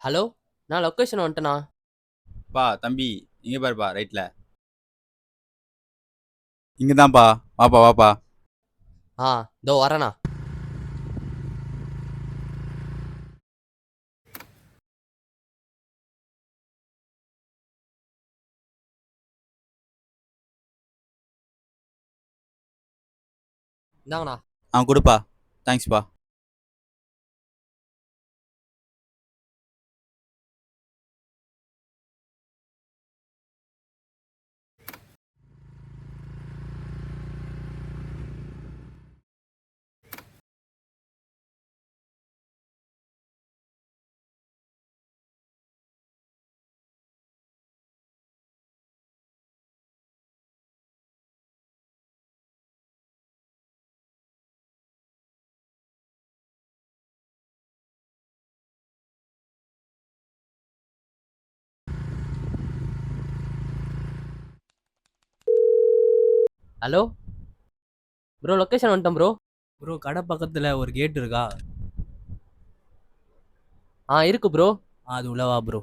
Hello, நான் location வந்துட்டேண்ணா. பா தம்பி, இங்க பாருப்பா ரைட்ல. இங்கதான்ப்பா. வாப்பா வாப்பா. இதோ வரேண்ணா. இந்தாங்கண்ணா. கொடுப்பா. தேங்க்ஸ்ப்பா. ஹலோ ப்ரோ, லொக்கேஷன் வந்துட்டேன் ப்ரோ. ப்ரோ, கடை பக்கத்துல ஒரு கேட் இருக்கா? இருக்கு ப்ரோ. அது உள்ளவா ப்ரோ.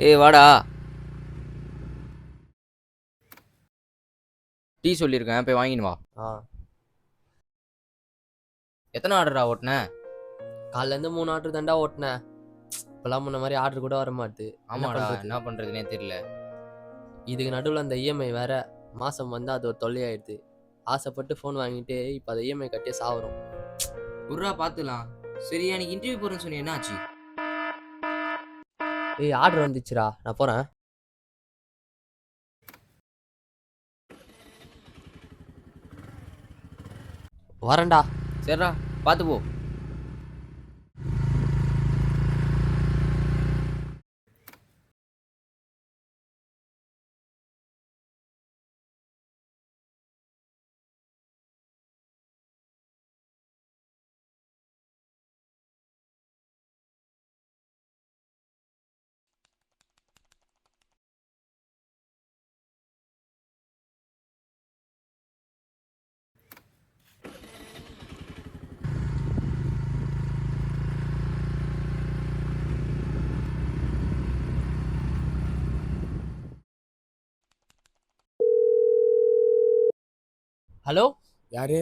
ஏய் வாடா. டீ சொல்லியிருக்கேன், போய் வாங்கின்னு வா. ஆ எத்தனை ஆர்டரா ஓட்டுன? காலைலேருந்து 3 ஆர்டர் தாண்டா ஓட்டினேன். இப்போலாம் முன்ன மாதிரி ஆர்டர் கூட வர மாட்டுது. என்ன ஆமாடா, பண்ணுறது? என்ன பண்றதுனே தெரியல. இதுக்கு நடுவில் அந்த இஎம்ஐ வேற மாதம் வந்து அது ஒரு தொல்லையாயிடுது. ஆசைப்பட்டு ஃபோன் வாங்கிட்டு இப்போ அதை இஎம்ஐ கட்டியே சாவுறோம். உர்ரா பார்த்துலாம். சரி, எனக்கு இன்டர்வியூ போறேன்னு சொன்னி என்ன ஆச்சு? ஆர்டர் வந்துச்சுடா, நான் போகிறேன். வரேன்டா. சரிடா, பார்த்து போ. ஹலோ யாரு?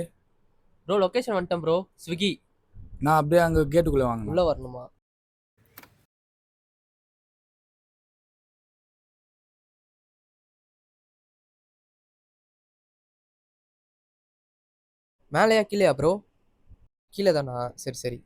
ப்ரோ, லொக்கேஷன் வந்துட்டேன் ப்ரோ. ஸ்விக்கி. நான் அப்படியே அங்கே கேட்டுக்குள்ளே வாங்கினேன். உள்ளே வரணுமா? மேலேயா கீழேயா ப்ரோ? கீழே தானா? சரி சரி.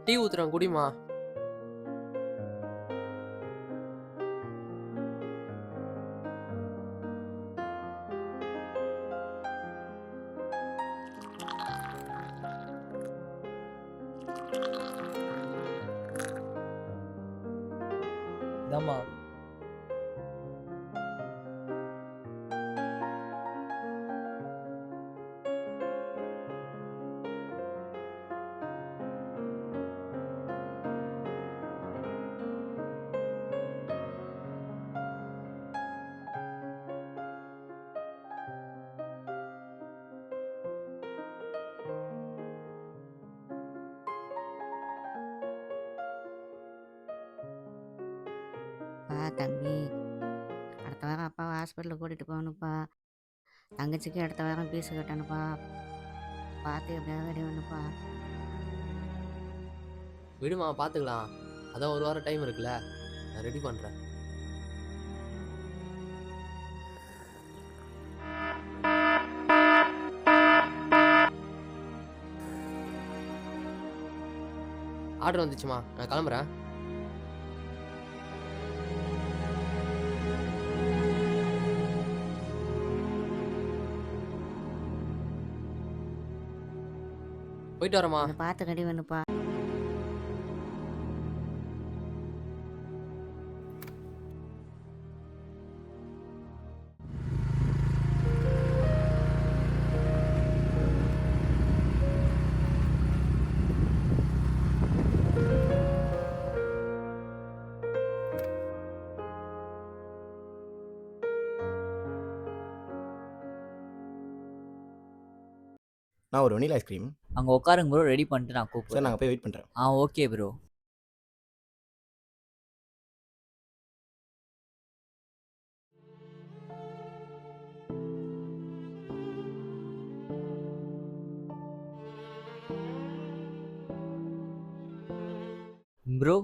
டீ ஊத்துறேன், குடிமா. அதாம்மா. தம்பி, அடுத்த வாரம் அப்பாவை ஹாஸ்பிட்டலுக்கு கூட்டிகிட்டு போகணுப்பா. தங்கச்சிக்கு அடுத்த வாரம் ஃபீஸ் கட்டணுப்பா. பார்த்து எப்படியாவது ரெடி பண்ணுப்பா. விடுமா, பார்த்துக்கலாம். அதான் ஒரு வாரம் டைம் இருக்குல்ல, நான் ரெடி பண்ணுறேன். ஆர்டர் வந்துச்சுமா, நான் கிளம்புறேன். போயிட்டு வரேம்மா. கொஞ்சம் பார்த்து ரெடி பண்ணுப்பா. நான் ஒரு வெனிலா ஐஸ்கிரீம். அங்கே உட்காருங்க ப்ரோ, ரெடி பண்ணிட்டு நான் சார் கூப்பிடுறேன். நாங்கள் போய் வெயிட் பண்ணுறேன். Okay bro. ப்ரோ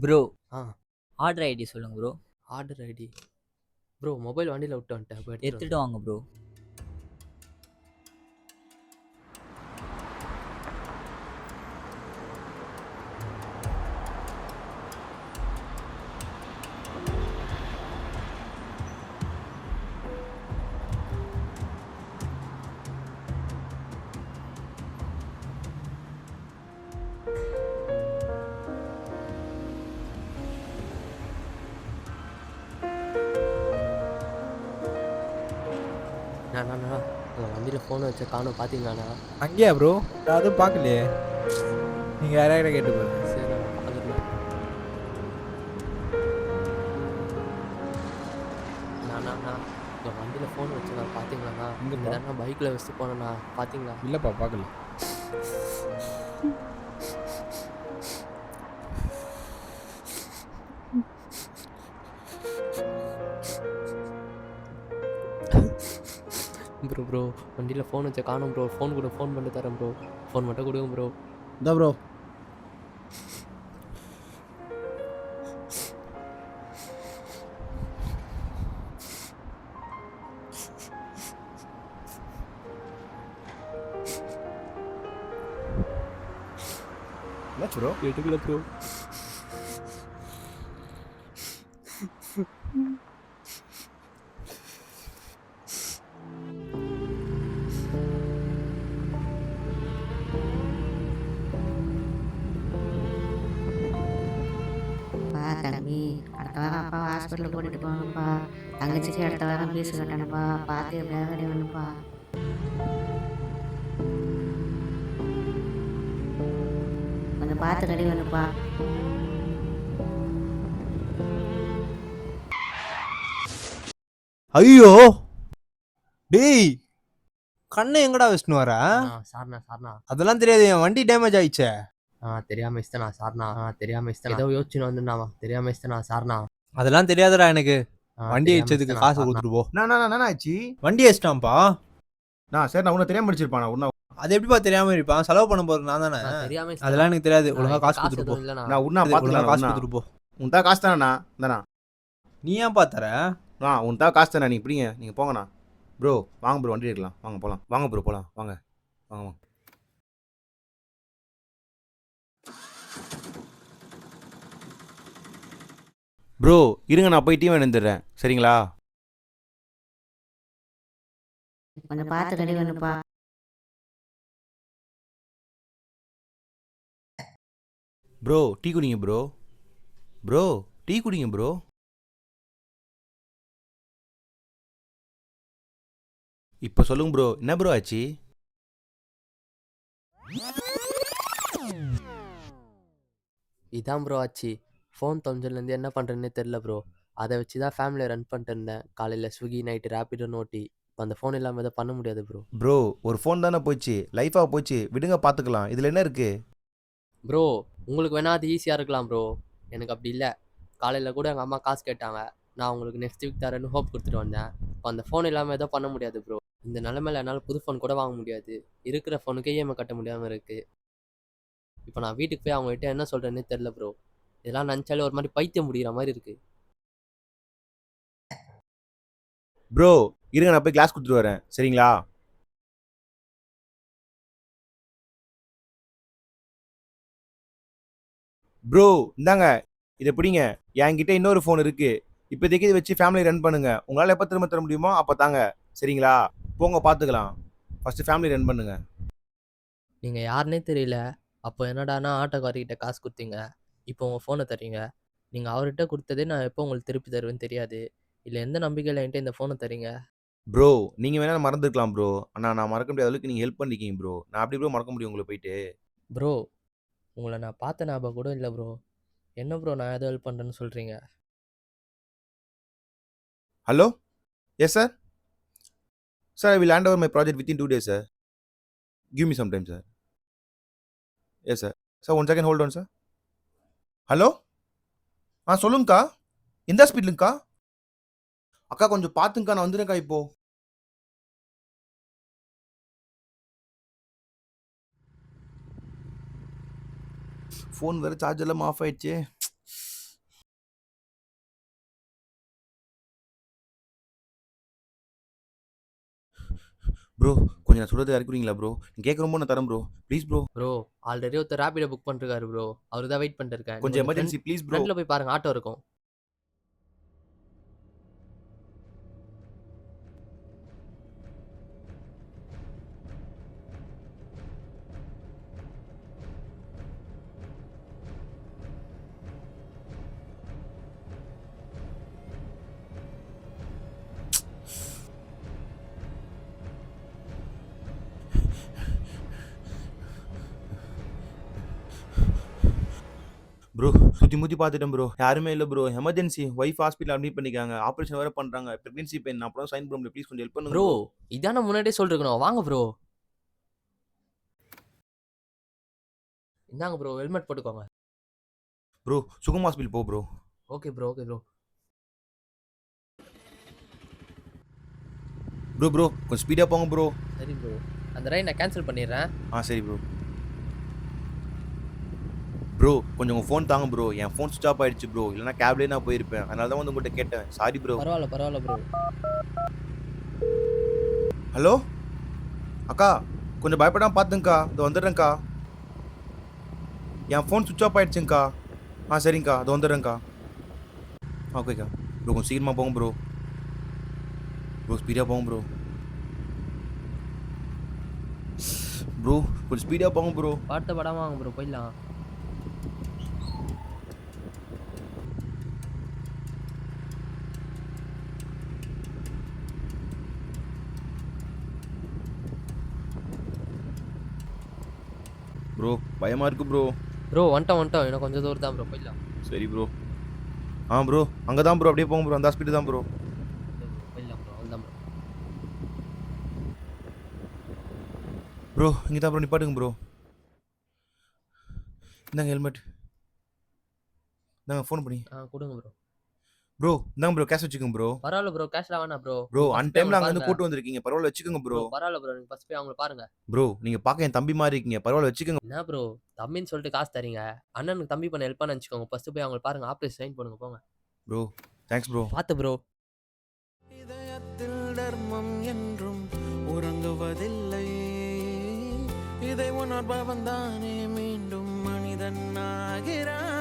ப்ரோ ஆ ஆர்டர் ஐடி சொல்லுங்க ப்ரோ. ஆர்டர் ஐடி ப்ரோ, மொபைல் வண்டியில் விட்டு வந்துட்டேன். போய் எடுத்துட்டு எடுத்துகிட்டு வாங்க ப்ரோ. நான் வண்டியில் ஃபோனை வச்ச காணும், பார்த்தீங்களாண்ணா? அங்கேயா ப்ரோ? நான் அதுவும் பார்க்கலையே. நீங்கள் யாரையாவது கேட்டு பாருங்க. சரி, நான் பார்த்துக்கலாம். நான் வண்டியில் ஃபோன் வச்சேண்ணா, பார்த்தீங்களாண்ணா? எங்கப்பா? இதாண்ணா பைக்கில் வச்சுட்டு போனேண்ணா, பார்த்தீங்களா? இல்லைப்பா, பார்க்கல. ப்ரோ வண்டியில் ஃபோன் வச்ச காணும் ப்ரோ. ஃபோன் கூட ஃபோன் பண்ணி தரேன் ப்ரோ. ஃபோன் மட்டும் கொடுங்க ப்ரோ. இதா ப்ரோ. என்னாச்சு ப்ரோ? எடுக்கல ப்ரோ. தம்பி, அடுத்த வாரம் அப்பாவை ஹாஸ்பிட்டலுக்கு கூட்டிகிட்டு போகணுப்பா. தங்கச்சிக்கு அடுத்த வாரம் ஃபீஸ் கட்டணுப்பா. பார்த்து எப்படியாவது ரெடி பண்ணுப்பா. கொஞ்சம் பார்த்து ரெடி பண்ணுப்பா. ஐயோ டேய், கண்ணை எங்கடா வச்சுன்னு வர? சார்ண்ணா. அதெல்லாம் தெரியாது, என் வண்டி டேமேஜ் ஆயிடுச்சே. தெரியாம இஸ்தானா சார்ண்ணா. தெரியாம இஸ்தானா. ஏதோ யோசிச்சுன்னு வந்துண்ணாவா. தெரியாம இஸ்தானா சார்ண்ணா. அதெல்லாம் தெரியாதுடா எனக்கு. வண்டி தெரியாம அடிச்சதுக்கு இஸ்தானா காசு சார்ண்ணா. கொடுத்துட்டு போ. நான் ஆச்சு. வண்டி அடிச்சிட்டான்ப்பா. நான் சரி, நான் உன்னை தெரியாம படிச்சிருப்பானா? உன்ன அது எப்படிப்பா தெரியாம இருப்பான்? செலவு பண்ண போறது நான் தானே. தெரியாம இஸ்தானா. அதெல்லாம் எனக்கு தெரியாது. ஒழுங்கா காசு காசு கொடுத்துட்டு போ. எதுவும் இல்லைண்ணா. நான் உன்ன ஒழுங்கா பார்த்துக்கலாம். காசு கொடுத்துட்டு போ. உன்தா காசு தானேண்ணா? தானா? நீ ஏன் பாத்தற? உன்தா காசு தானே? நீ இப்படிங்க, நீங்கள் போங்கண்ணா. ப்ரோ வாங்க ப்ரோ, வண்டி எடுக்கலாம். வாங்க போகலாம். வாங்க ப்ரோ போகலாம். வாங்க வாங்க வாங்க. ப்ரோ இருங்க, நான் போய் டீ வந்துடுறேன். சரிங்களா? கொஞ்சம் பார்த்து ரெடி பண்ணுப்பா. ப்ரோ டீ குடிங்க ப்ரோ. ப்ரோ டீ குடிங்க ப்ரோ. இப்போ சொல்லுங்க ப்ரோ, என்ன ப்ரோ ஆச்சு? இதான் ப்ரோ ஆச்சு. ஃபோன் தொலைஞ்சதுலேருந்து என்ன பண்ணுறதுன்னே தெரில ப்ரோ. அதை வச்சு தான் ஃபேமிலியை ரன் பண்ணிட்டு இருந்தேன். காலையில் ஸ்விக்கி, நைட்டு ரேப்பிடோன்னு ஓட்டி. இப்போ அந்த ஃபோன் இல்லாமல் எதுவும் பண்ண முடியாது ப்ரோ. ப்ரோ ஒரு ஃபோன் தானே போச்சு, லைஃபாக போச்சு, விடுங்க பார்த்துக்கலாம். இதில் என்ன இருக்கு? ப்ரோ உங்களுக்கு வேணா அது ஈஸியாக இருக்கலாம் ப்ரோ. எனக்கு அப்படி இல்லை. காலையில் கூட எங்கள் அம்மா காசு கேட்டாங்க. நான் உங்களுக்கு நெக்ஸ்ட் வீக் தரேன்னு ஹோப் கொடுத்துட்டு வந்தேன். இப்போ அந்த ஃபோன் இல்லாமல் எதுவும் பண்ண முடியாது ப்ரோ. இந்த நிலமையில என்னால் புது ஃபோன் கூட வாங்க முடியாது. இருக்கிற ஃபோனுக்கே இஎம்ஐ கட்ட முடியாமல் இருக்குது. இப்போ நான் வீட்டுக்கு போய் அவங்ககிட்ட என்ன சொல்கிறேன்னே தெரில ப்ரோ. இதெல்லாம் நினச்சாலே ஒரு மாதிரி பைத்தியம் முடிகிற மாதிரி இருக்குது. ப்ரோ இருங்க, நான் போய் கிளாஸ் கொடுத்துட்டு வரேன், சரிங்களா? ப்ரோ இந்தாங்க, இதை பிடிங்க. என்கிட்ட இன்னொரு ஃபோன் இருக்கு. இப்போதைக்கு இதை வச்சு ஃபேமிலி ரன் பண்ணுங்க. உங்களால் எப்போ திரும்ப தர முடியுமோ அப்போ தாங்க, சரிங்களா? போங்க பார்த்துக்கலாம். ஃபஸ்ட்டு ஃபேமிலி ரன் பண்ணுங்க. நீங்கள் யாருன்னே தெரியல. அப்போ என்னடானா ஆட்டோக்காரர்கிட்ட காசு கொடுத்தீங்க. இப்போ உங்கள் ஃபோனை தர்றீங்க. நீங்கள் அவர்கிட்ட கொடுத்ததே நான் எப்போ உங்களுக்கு திருப்பி தருவேன்னு தெரியாது. இல்லை எந்த நம்பிக்கையில் என்கிட்ட இந்த ஃபோனை தரீங்க? ப்ரோ நீங்கள் வேணா மறந்துருக்கலாம் ப்ரோ. ஆனால் நான் மறக்க முடியாத அளவுக்கு நீங்கள் ஹெல்ப் பண்ணிக்கிங்க ப்ரோ. நான் அப்படி ப்ரோ மறக்க முடியும் உங்களை போயிட்டு? ப்ரோ உங்களை நான் பார்த்த ஞாபகம் கூட இல்லை ப்ரோ. என்ன ப்ரோ நான் ஏதோ ஹெல்ப் பண்ணுறேன்னு சொல்கிறீங்க? Hello, yes sir. Sir I will hand over my project within 2 days sir. Give me some time sir. Yes sir. Sir 1 second hold on sir. Hello, சொல்லுங்கக்கா. எந்த ஹாஸ்பிட்டலுங்கக்கா? அக்கா கொஞ்சம் பார்த்துங்கக்கா, நான் வந்துடுறேன்க்கா இப்போ. ஃபோன் வேறு சார்ஜ் எல்லாம் ஆஃப் ஆயிடுச்சு. ப்ரோ கொஞ்சம் நான் சொல்கிறது இறக்குறீங்களா ப்ரோ? நீங்கள் கேட்குறப்போ நான் தரேன் bro, please bro. Bro already ஒருத்தர் ரேபிடோ புக் பண்ணிருக்காரு ப்ரோ. அவர் தான் வெயிட் பண்ணிட்டு இருக்கேன். கொஞ்சம் எமர்ஜென்சி ப்ளீஸ் ப்ரோ. ஃப்ரண்ட்டில் போய் பாருங்கள், ஆட்டோ இருக்கும். ப்ரோ சுற்றி முற்றி பார்த்துட்டேன் ப்ரோ, யாருமே இல்லை bro. Emergency, wife hospital admit பண்ணிக்காங்க, ஆப்ரேஷன் வேறு பண்ணுறாங்க, ப்ரெக்னென்சி பெயின். நான் அப்புறம் சைன் பண்ண முடியும், ப்ளீஸ் கொஞ்சம் ஹெல்ப் பண்ணுங்க ப்ரோ இதான முன்னாடியே சொல்லிருக்கணும். வாங்க ப்ரோ. இந்தாங்க ப்ரோ, ஹெல்மெட் போட்டுக்கோங்க. ப்ரோ சுகம் ஹாஸ்பிட்டல் போ bro. Okay bro, okay bro. Bro கொஞ்சம் ஸ்பீடாக போங்க ப்ரோ. சரி ப்ரோ, அந்த ரைட் நான் கேன்சல் பண்ணிடுறேன். சரி ப்ரோ. ப்ரோ கொஞ்சம் உங்கள் ஃபோன் தாங்க ப்ரோ. என் ஃபோன் ஸ்விட்ச் ஆஃப் ஆயிடுச்சு ப்ரோ. இல்லைனா கேப்லேயே நான் போயிருப்பேன். அதனால தான் வந்து உங்கள்கிட்ட கேட்டேன். Sorry bro. பரவாயில்ல பரவாயில்ல ப்ரோ. ஹலோ அக்கா, கொஞ்சம் பயப்படாமல் பார்த்துங்கக்கா, இது வந்துடுறேங்க்கா. என் ஃபோன் ஸ்விட்ச் ஆஃப் ஆயிடுச்சுங்கக்கா. சரிங்கக்கா, அது வந்துடுறேங்க்கா. ஓகேக்கா. ப்ரோ கொஞ்சம் சீக்கிரமாக போங்க ப்ரோ. ப்ரோ ஸ்பீடாக போங்க ப்ரோ. ப்ரோ கொஞ்சம் ஸ்பீடாக போங்க ப்ரோ. பார்த்து படாமல் வாங்க ப்ரோ, போயிடலாம். ப்ரோ பயமாக இருக்குது ப்ரோ. ப்ரோ வந்துட்டோம் இன்னும் கொஞ்சம் தூரம் தான் ப்ரோ, போயிடலாம். சரி ப்ரோ. ப்ரோ அங்கே தான் ப்ரோ, அப்படியே போங்க ப்ரோ, அந்த ஹாஸ்பிட்டல் தான் ப்ரோ. போயிடலாம் ப்ரோ, அவ்வளோதான் ப்ரோ. ப்ரோ இங்கே தான் ப்ரோ, நிப்பாட்டுங்க ப்ரோ. இந்தாங்க ஹெல்மெட், இந்தாங்க ஃபோன் பண்ணி. கொடுங்க ப்ரோ. ப்ரோ இந்தாங்க ப்ரோ, கேஷ் வச்சுக்கோங்க ப்ரோ. பரவாயில்ல ப்ரோ, கேஷ்லாம் வேணாம் ப்ரோ. ப்ரோ அன் டைமில் அங்கேருந்து கூட்டு வந்திருக்கீங்க, பரவாயில்ல வச்சுக்கோங்க ப்ரோ. பரவாயில்ல ப்ரோ, நீங்கள் ஃபஸ்ட் போய் அவங்கள பாருங்க. ப்ரோ நீங்கள் பார்க்க என் தம்பி மாதிரி இருக்கீங்க, பரவாயில்ல வச்சுக்கோங்க. என்ன ப்ரோ தம்பின்னு சொல்லிட்டு காசு தரீங்க? அண்ணனுக்கு தம்பி பண்ண ஹெல்ப் பண்ண வச்சுக்கோங்க. ஃபஸ்ட்டு போய் அவங்கள பாருங்க, ஆப்ரேஷன் சைன் பண்ணுங்க, போங்க. Bro thanks bro. பார்த்து ப்ரோ. இதயத்தில் தர்மம் என்றும் உறங்குவதில்லை. இதை உணர்பவன் தானே மீண்டும் மனிதன் ஆகிறான்.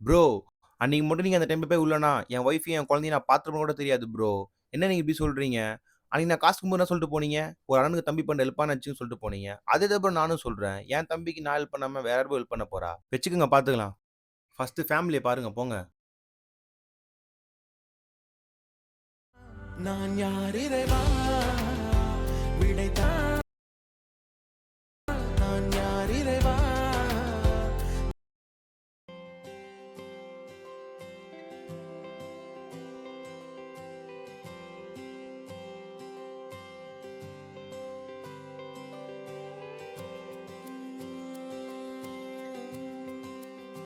ப்ரோ அன்னைக்கு மட்டும் நீங்கள் அந்த டைமில் போய் உள்ளனா என் ஒய்ஃபையும் என் குழந்தையும் நான் பார்த்துருப்போம் கூட தெரியாது ப்ரோ. என்ன நீங்கள் இப்படி சொல்கிறீங்க? அன்னைக்கு நான் காசு கும்புன்னு சொல்லிட்டு போனீங்க, ஒரு அண்ணனுக்கு தம்பி பண்ண ஹெல்ப் பண்ணச்சுன்னு சொல்லிட்டு போனீங்க. அதே தான் ப்ரோ நானும் சொல்கிறேன். என் தம்பிக்கு நான் ஹெல்ப் பண்ணாமல் வேற யாரும் ஹெல்ப் பண்ண போறா? வச்சுக்கோங்க பார்த்துக்கலாம். ஃபஸ்ட்டு ஃபேமிலியை பாருங்க போங்க. நான் யார் இறைவா விடைத்தான்